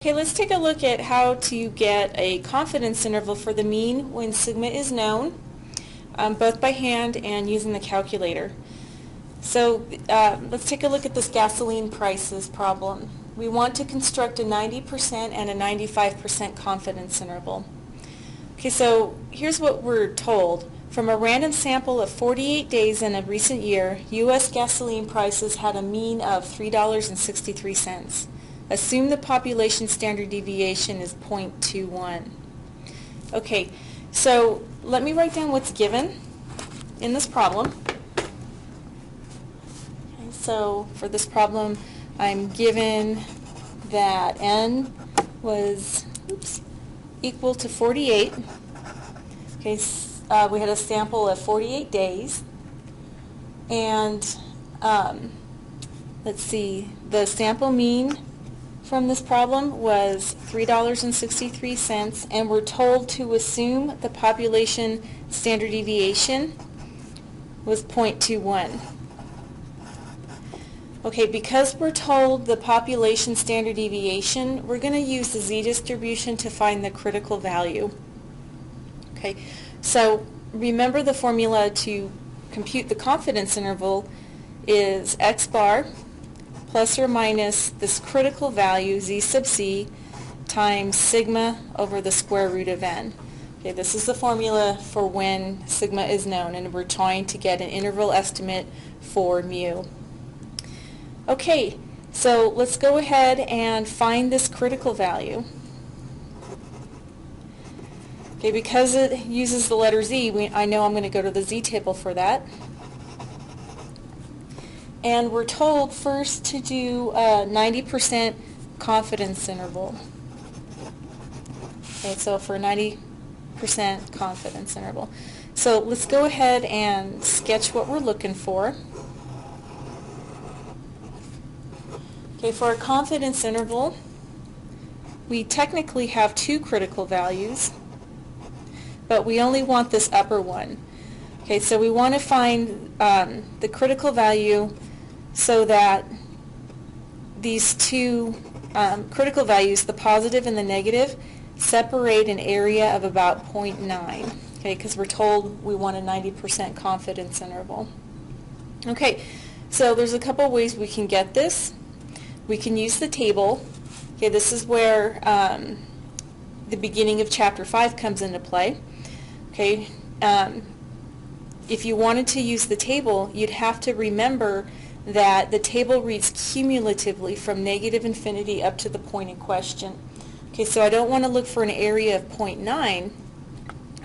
Okay, let's take a look at how to get a confidence interval for the mean when sigma is known, both by hand and using the calculator. So let's take a look at this gasoline prices problem. We want to construct a 90% and a 95% confidence interval. Okay, so here's what we're told. From a random sample of 48 days in a recent year, U.S. gasoline prices had a mean of $3.63. Assume the population standard deviation is 0.21. Okay, so let me write down what's given in this problem. Okay, so for this problem, I'm given that n was equal to 48. Okay, we had a sample of 48 days, and let's see, the sample mean from this problem was $3.63, and we're told to assume the population standard deviation was 0.21. Okay, because we're told the population standard deviation, we're going to use the z-distribution to find the critical value. Okay, so remember the formula to compute the confidence interval is x bar plus or minus this critical value, z sub c, times sigma over the square root of n. Okay, this is the formula for when sigma is known, and we're trying to get an interval estimate for mu. Okay, so let's go ahead and find this critical value. Okay, because it uses the letter z, I know I'm going to go to the z table for that. And we're told first to do a 90% confidence interval. Okay, so for 90% confidence interval. So let's go ahead and sketch what we're looking for. Okay, for a confidence interval, we technically have two critical values, but we only want this upper one. Okay, so we want to find the critical value so that these two critical values, the positive and the negative, separate an area of about 0.9. Okay, because we're told we want a 90% confidence interval. Okay, so there's a couple ways we can get this. We can use the table. Okay, this is where the beginning of chapter 5 comes into play. Okay, if you wanted to use the table, you'd have to remember that the table reads cumulatively from negative infinity up to the point in question. Okay, so I don't want to look for an area of 0.9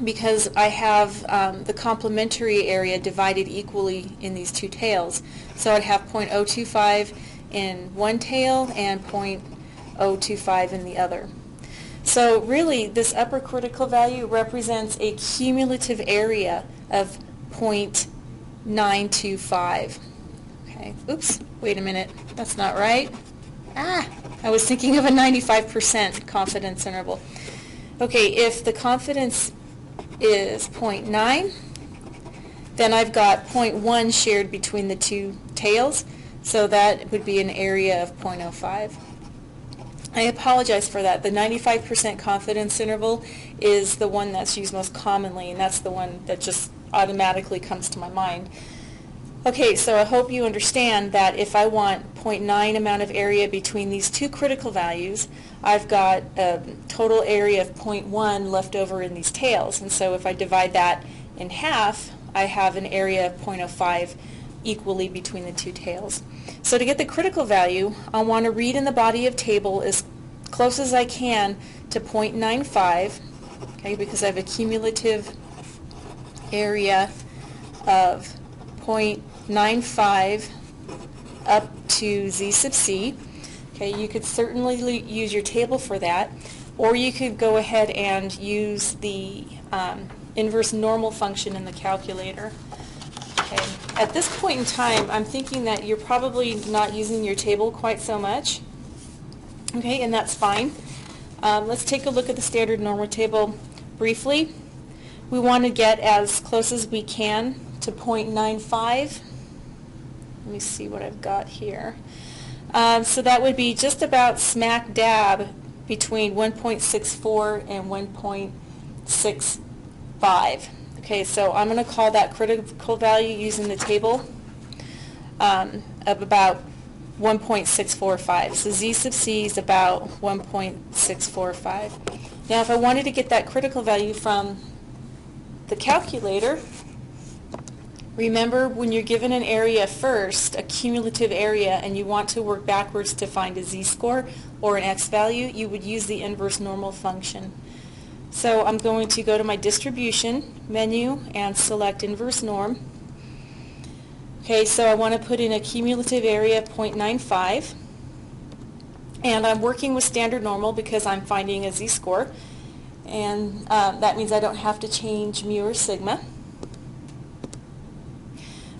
because I have the complementary area divided equally in these two tails. So I'd have 0.025 in one tail and 0.025 in the other. So really, this upper critical value represents a cumulative area of 0.925. Okay, oops, wait a minute, that's not right. I was thinking of a 95% confidence interval. Okay, if the confidence is 0.9, then I've got 0.1 shared between the two tails, so that would be an area of 0.05. I apologize for that. The 95% confidence interval is the one that's used most commonly, and that's the one that just automatically comes to my mind. Okay, so I hope you understand that if I want 0.9 amount of area between these two critical values, I've got a total area of 0.1 left over in these tails. And so if I divide that in half, I have an area of 0.05 equally between the two tails. So to get the critical value, I want to read in the body of table as close as I can to 0.95, okay, because I have a cumulative area of 0.95 up to z sub c. Okay, you could certainly use your table for that, or you could go ahead and use the inverse normal function in the calculator. Okay. At this point in time, I'm thinking that you're probably not using your table quite so much. Okay, and that's fine. Let's take a look at the standard normal table briefly. We want to get as close as we can to 0.95. Let me see what I've got here. So that would be just about smack dab between 1.64 and 1.65. Okay, so I'm going to call that critical value using the table of about 1.645. So Z sub C is about 1.645. Now if I wanted to get that critical value from the calculator, remember when you're given an area first, a cumulative area, and you want to work backwards to find a z-score or an x value, you would use the inverse normal function. So I'm going to go to my distribution menu and select inverse norm. Okay, so I want to put in a cumulative area of 0.95, and I'm working with standard normal because I'm finding a z-score, and that means I don't have to change mu or sigma.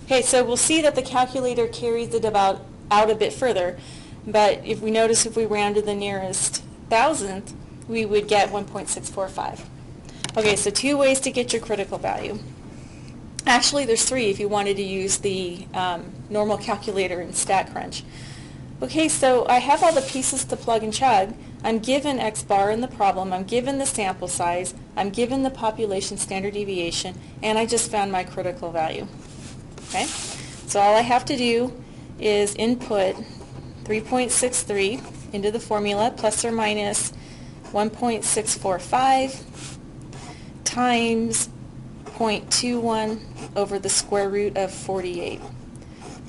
Okay, so we'll see that the calculator carries it out a bit further, but if we notice if we round to the nearest thousandth, we would get 1.645. Okay, so two ways to get your critical value. Actually, there's three if you wanted to use the normal calculator in StatCrunch. Okay, so I have all the pieces to plug and chug. I'm given X bar in the problem, I'm given the sample size, I'm given the population standard deviation, and I just found my critical value. Okay, so all I have to do is input 3.63 into the formula, plus or minus 1.645 times 0.21 over the square root of 48.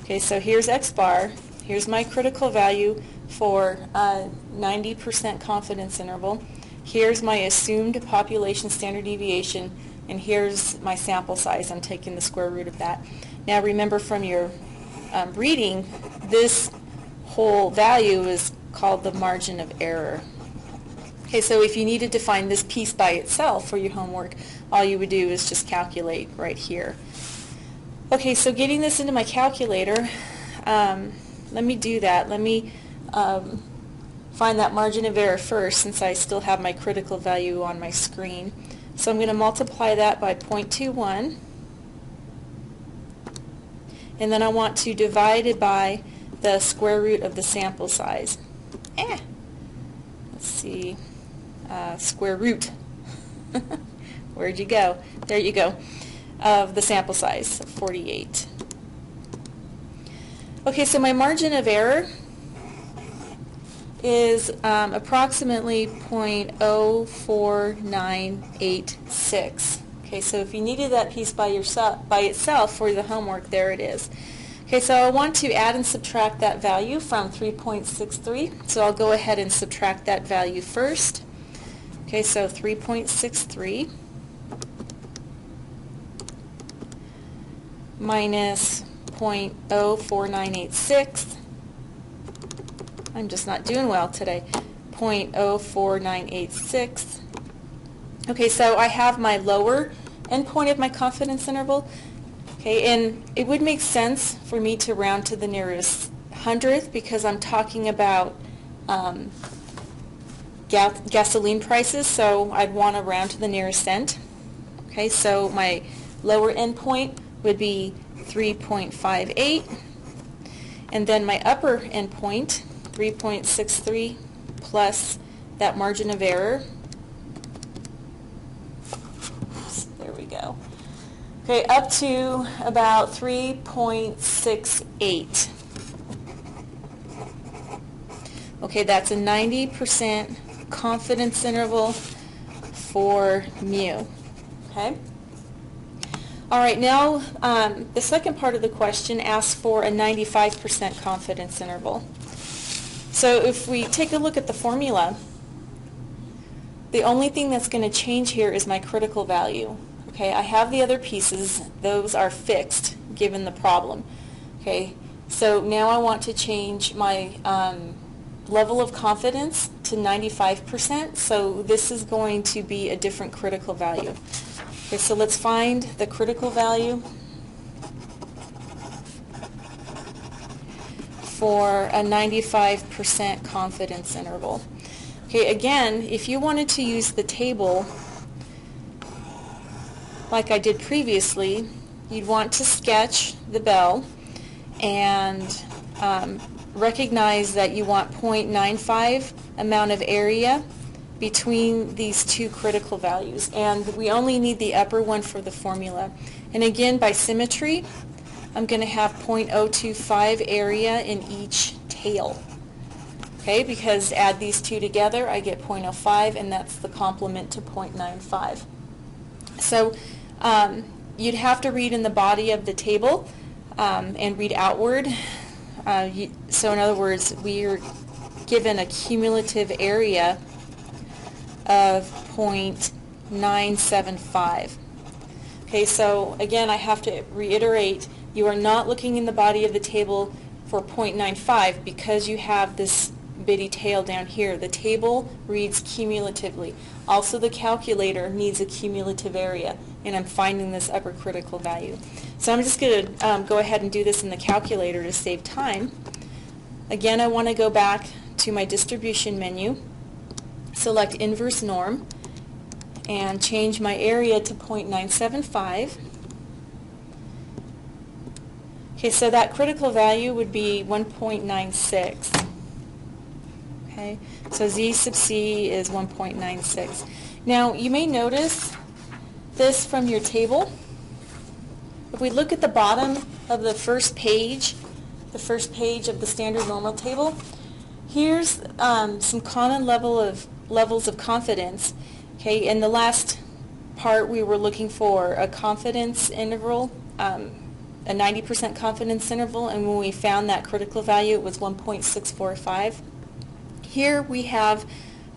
Okay, so here's X bar, here's my critical value for a 90% confidence interval, here's my assumed population standard deviation, and here's my sample size. I'm taking the square root of that. Now remember from your reading, this whole value is called the margin of error. Okay, so if you needed to find this piece by itself for your homework, all you would do is just calculate right here. Okay, so getting this into my calculator, let me do that. Let me find that margin of error first, since I still have my critical value on my screen. So I'm going to multiply that by 0.21. And then I want to divide it by the square root of the sample size. Let's see, square root. Where'd you go? There you go, of the sample size, 48. Okay, so my margin of error is approximately 0.04986. Okay, so if you needed that piece by itself for the homework, there it is. Okay, so I want to add and subtract that value from 3.63, so I'll go ahead and subtract that value first. Okay, so 3.63 minus 0.04986. I'm just not doing well today. 0.04986. Okay, so I have my lower endpoint of my confidence interval. Okay, and it would make sense for me to round to the nearest hundredth because I'm talking about gasoline prices, so I'd want to round to the nearest cent. Okay, so my lower endpoint would be 3.58, and then my upper endpoint, 3.63 plus that margin of error. There we go. Okay, up to about 3.68. Okay, that's a 90% confidence interval for mu. Okay. All right, now the second part of the question asks for a 95% confidence interval. So if we take a look at the formula, the only thing that's going to change here is my critical value. Okay, I have the other pieces, those are fixed given the problem. Okay, so now I want to change my level of confidence to 95%, so this is going to be a different critical value. Okay, so let's find the critical value for a 95% confidence interval. Okay, again, if you wanted to use the table like I did previously, you'd want to sketch the bell and recognize that you want 0.95 amount of area between these two critical values, and we only need the upper one for the formula. And again, by symmetry, I'm going to have 0.025 area in each tail. Okay, because add these two together, I get 0.05, and that's the complement to 0.95. So you'd have to read in the body of the table and read outward. So in other words, we are given a cumulative area of 0.975. Okay, so again, I have to reiterate, you are not looking in the body of the table for 0.95 because you have this bitty tail down here. The table reads cumulatively. Also, the calculator needs a cumulative area, and I'm finding this upper critical value. So I'm just going to go ahead and do this in the calculator to save time. Again, I want to go back to my distribution menu, select inverse norm, and change my area to 0.975. Okay, so that critical value would be 1.96. Okay, so Z sub C is 1.96. Now, you may notice this from your table. If we look at the bottom of the first page of the standard normal table, here's some common levels of confidence. Okay, in the last part we were looking for a confidence interval, a 90% confidence interval, and when we found that critical value it was 1.645. Here we have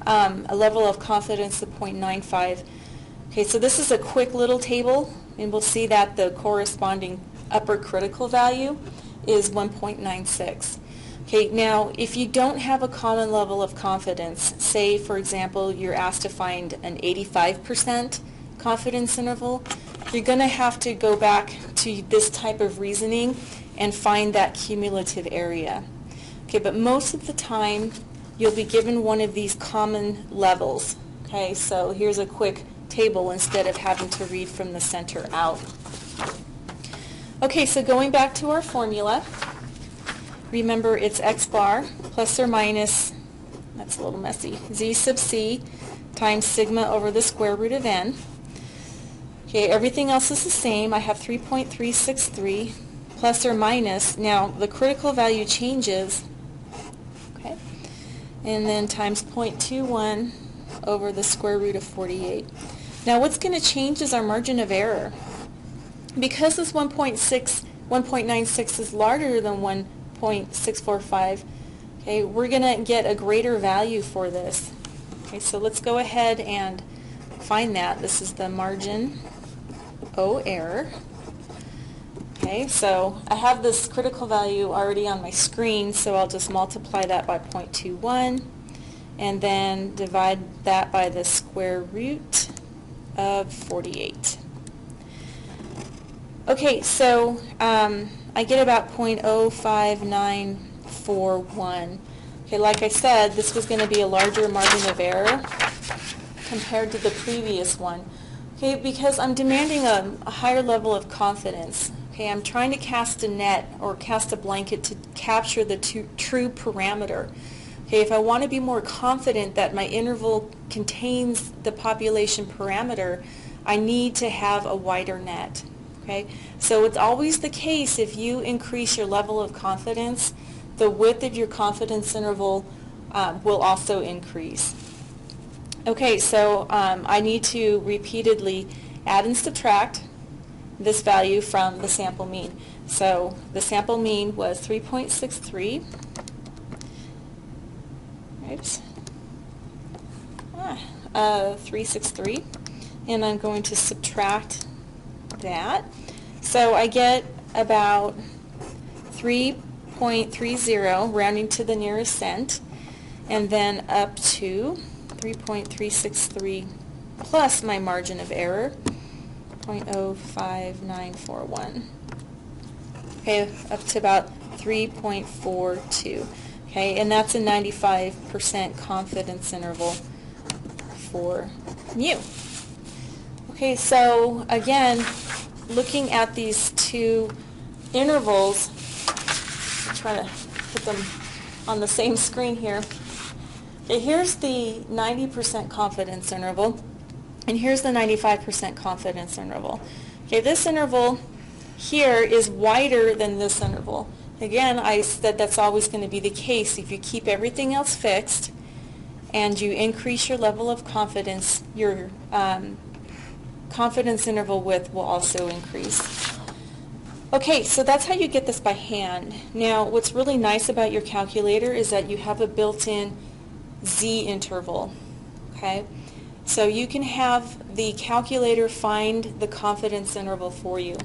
a level of confidence of 0.95. Okay, so this is a quick little table, and we'll see that the corresponding upper critical value is 1.96. Okay, now if you don't have a common level of confidence, say for example you're asked to find an 85% confidence interval, you're going to have to go back to this type of reasoning and find that cumulative area. Okay, but most of the time you'll be given one of these common levels. Okay, so here's a quick table instead of having to read from the center out. Okay, so going back to our formula, remember it's x bar plus or minus, that's a little messy, Z sub C times sigma over the square root of n. Okay, everything else is the same. I have 3.363 plus or minus. Now the critical value changes, okay, and then times 0.21 over the square root of 48. Now what's going to change is our margin of error. Because this 1.96 is larger than 1.645, okay, we're going to get a greater value for this. Okay, so let's go ahead and find that. This is the margin O error. Okay, so I have this critical value already on my screen, so I'll just multiply that by 0.21 and then divide that by the square root of 48. Okay, so I get about 0.05941. Okay, like I said, this was going to be a larger margin of error compared to the previous one. Okay, because I'm demanding a higher level of confidence. Okay, I'm trying to cast a net or cast a blanket to capture the true parameter. Okay, if I want to be more confident that my interval contains the population parameter, I need to have a wider net. Okay, so it's always the case if you increase your level of confidence, the width of your confidence interval will also increase. Okay, so I need to repeatedly add and subtract this value from the sample mean. So the sample mean was 3.63. Oops. 363, and I'm going to subtract that. So I get about 3.30, rounding to the nearest cent, and then up to 3.363 plus my margin of error, 0.05941. Okay, up to about 3.42. Okay, and that's a 95% confidence interval for mu. Okay, so again, looking at these two intervals, I'll try to put them on the same screen here. Okay, here's the 90% confidence interval, and here's the 95% confidence interval. Okay, this interval here is wider than this interval. Again, I said that's always going to be the case. If you keep everything else fixed and you increase your level of confidence, your confidence interval width will also increase. Okay, so that's how you get this by hand. Now, what's really nice about your calculator is that you have a built-in Z interval. Okay, so you can have the calculator find the confidence interval for you.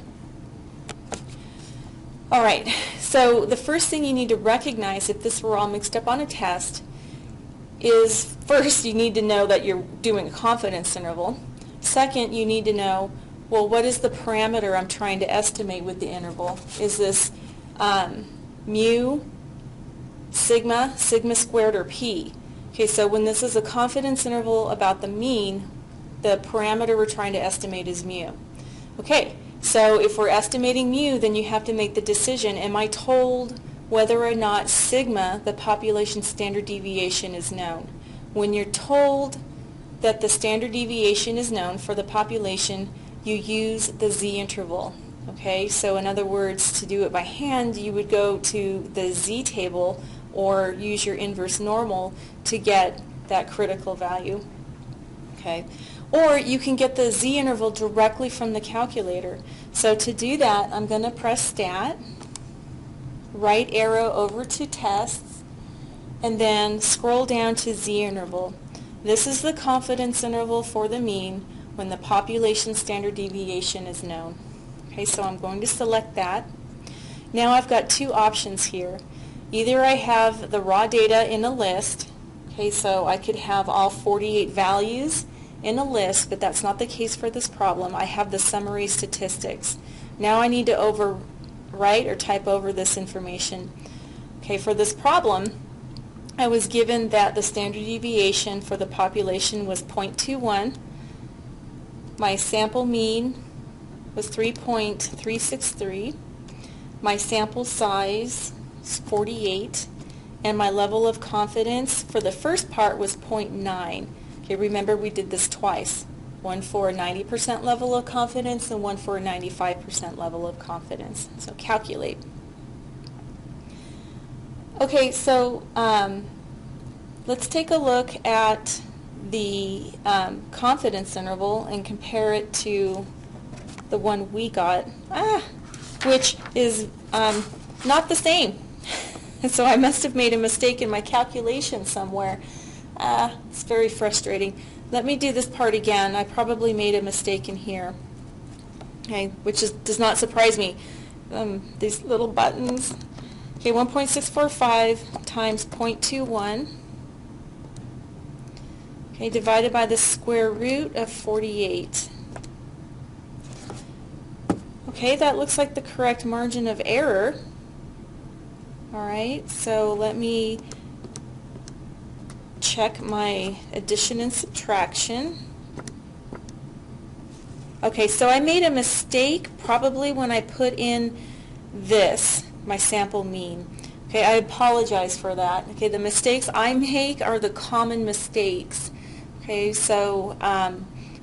All right, so the first thing you need to recognize if this were all mixed up on a test is first you need to know that you're doing a confidence interval. Second, you need to know, well, what is the parameter I'm trying to estimate with the interval? Is this mu, sigma, sigma squared, or p? Okay, so when this is a confidence interval about the mean, the parameter we're trying to estimate is mu. Okay, so if we're estimating mu, then you have to make the decision, am I told whether or not sigma, the population standard deviation, is known? When you're told that the standard deviation is known for the population, you use the Z interval. Okay, so in other words, to do it by hand, you would go to the Z table or use your inverse normal to get that critical value. Okay, or you can get the Z interval directly from the calculator. So to do that, I'm going to press Stat, right arrow over to Tests, and then scroll down to Z interval. This is the confidence interval for the mean when the population standard deviation is known. Okay, so I'm going to select that. Now I've got two options here. Either I have the raw data in a list, okay, so I could have all 48 values in a list, but that's not the case for this problem. I have the summary statistics. Now I need to overwrite or type over this information. Okay, for this problem, I was given that the standard deviation for the population was 0.21. My sample mean was 3.363. My sample size is 48. And my level of confidence for the first part was 0.9. Okay, remember we did this twice. One for a 90% level of confidence and one for a 95% level of confidence. So calculate. Okay, so let's take a look at the confidence interval and compare it to the one we got, which is not the same. So I must have made a mistake in my calculation somewhere. It's very frustrating. Let me do this part again. I probably made a mistake in here, okay, which does not surprise me. These little buttons. Okay, 1.645 times 0.21, okay, divided by the square root of 48. Okay, that looks like the correct margin of error. All right, so let me check my addition and subtraction. Okay, so I made a mistake probably when I put in this, my sample mean. Okay, I apologize for that. Okay, the mistakes I make are the common mistakes. Okay, so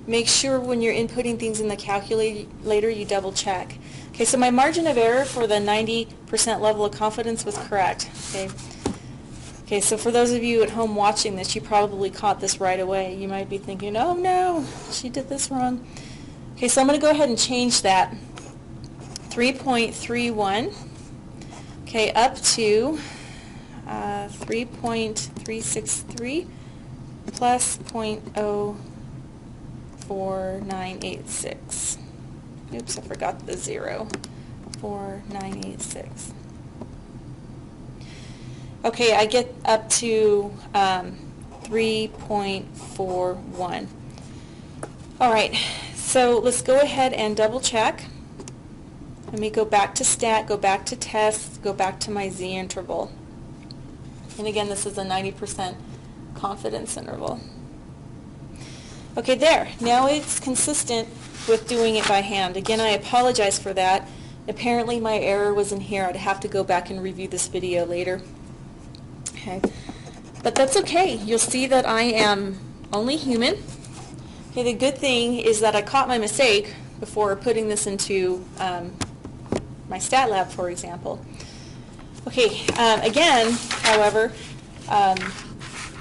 make sure when you're inputting things in the calculator you double check. Okay, so my margin of error for the 90% level of confidence was correct. Okay. Okay, so for those of you at home watching this, you probably caught this right away. You might be thinking, oh no, she did this wrong. Okay, so I'm going to go ahead and change that. 3.31, okay, up to 3.363 plus 0.04986. Oops, I forgot the 0. 4986. Okay, I get up to 3.41. All right, so let's go ahead and double check. Let me go back to Stat, go back to Tests, go back to my Z interval. And again, this is a 90% confidence interval. Okay, there. Now it's consistent with doing it by hand. Again, I apologize for that. Apparently my error was in here. I'd have to go back and review this video later. Okay, but that's okay. You'll see that I am only human. Okay, the good thing is that I caught my mistake before putting this into my stat lab, for example. Okay, again, however,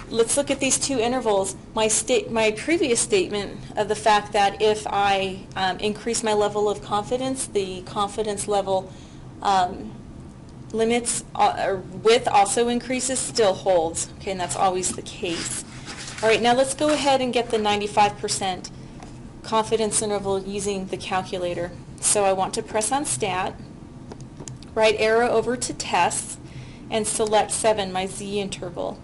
let's look at these two intervals. My previous statement of the fact that if I increase my level of confidence, the confidence level limits or width also increases still holds. Okay, and that's always the case. All right, now let's go ahead and get the 95% confidence interval using the calculator. So I want to press on Stat, right arrow over to Tests, and select 7, my Z interval.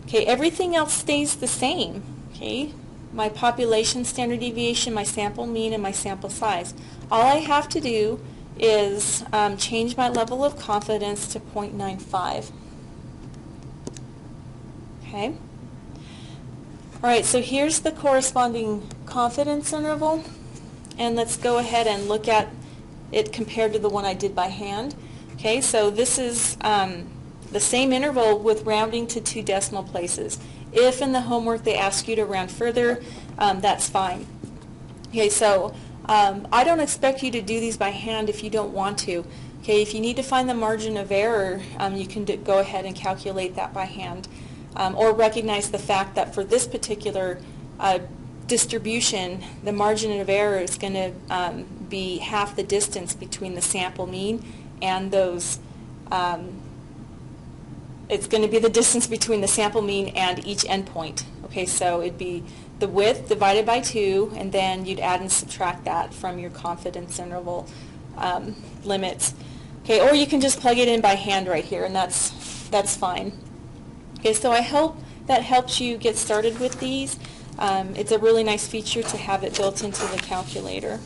Okay, everything else stays the same. Okay, my population standard deviation, my sample mean, and my sample size. All I have to do is change my level of confidence to 0.95. Okay. All right, so here's the corresponding confidence interval, and let's go ahead and look at it compared to the one I did by hand. Okay, so this is the same interval with rounding to 2 decimal places. If in the homework they ask you to round further, that's fine. Okay, so I don't expect you to do these by hand if you don't want to. Okay, if you need to find the margin of error, you can go ahead and calculate that by hand. Or recognize the fact that for this particular distribution, the margin of error is going to be half the distance between the sample mean and those, it's going to be the distance between the sample mean and each endpoint. Okay, so it'd be the width divided by 2, and then you'd add and subtract that from your confidence interval limits. Okay, or you can just plug it in by hand right here, and that's fine. Okay, so I hope that helps you get started with these. It's a really nice feature to have it built into the calculator.